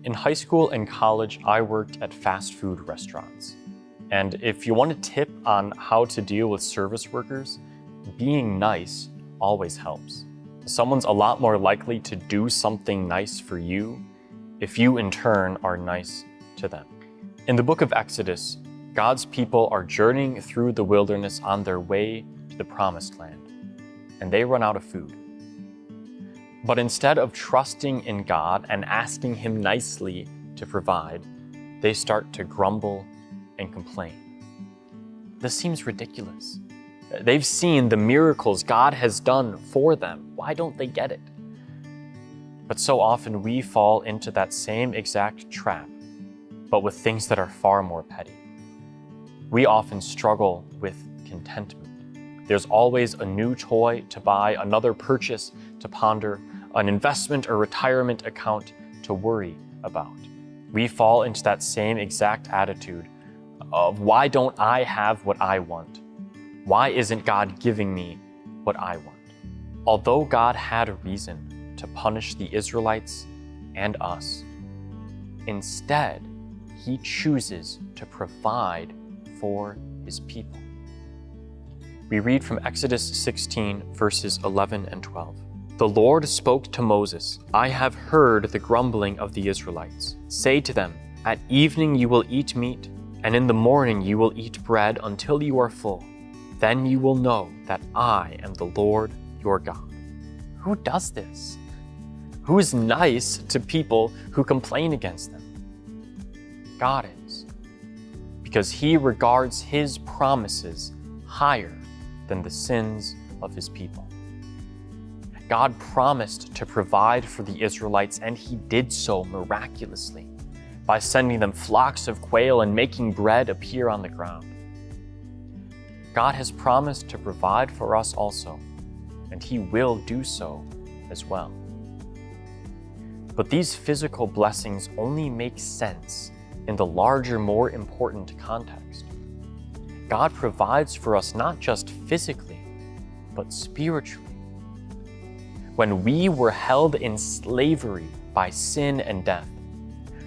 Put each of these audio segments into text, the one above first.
In high school and college, I worked at fast food restaurants. And if you want a tip on how to deal with service workers, being nice always helps. Someone's a lot more likely to do something nice for you if you in turn are nice to them. In the book of Exodus, God's people are journeying through the wilderness on their way to the promised land, and they run out of food. But instead of trusting in God and asking Him nicely to provide, they start to grumble and complain. This seems ridiculous. They've seen the miracles God has done for them. Why don't they get it? But so often we fall into that same exact trap, but with things that are far more petty. We often struggle with contentment. There's always a new toy to buy, another purchase to ponder, an investment or retirement account to worry about. We fall into that same exact attitude of, why don't I have what I want? Why isn't God giving me what I want? Although God had a reason to punish the Israelites and us, instead, He chooses to provide for His people. We read from Exodus 16, verses 11 and 12. The Lord spoke to Moses, I have heard the grumbling of the Israelites. Say to them, at evening you will eat meat, and in the morning you will eat bread until you are full. Then you will know that I am the Lord your God. Who does this? Who is nice to people who complain against them? God is, because He regards His promises higher than the sins of His people. God promised to provide for the Israelites, and He did so miraculously by sending them flocks of quail and making bread appear on the ground. God has promised to provide for us also, and He will do so as well. But these physical blessings only make sense in the larger, more important context. God provides for us not just physically, but spiritually. When we were held in slavery by sin and death,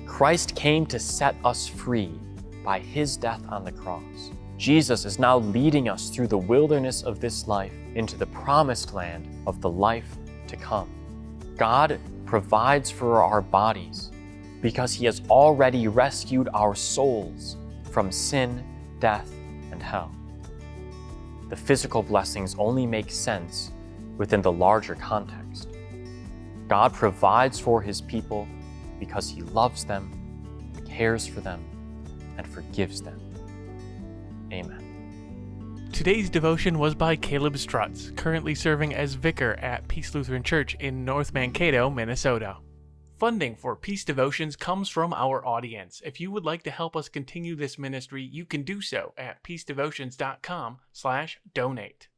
Christ came to set us free by His death on the cross. Jesus is now leading us through the wilderness of this life into the promised land of the life to come. God provides for our bodies because He has already rescued our souls from sin, death, and hell. The physical blessings only make sense within the larger context. God provides for His people because He loves them, cares for them, and forgives them. Amen. Today's devotion was by Caleb Strutz, currently serving as vicar at Peace Lutheran Church in North Mankato, Minnesota. Funding for Peace Devotions comes from our audience. If you would like to help us continue this ministry, you can do so at peacedevotions.com/donate.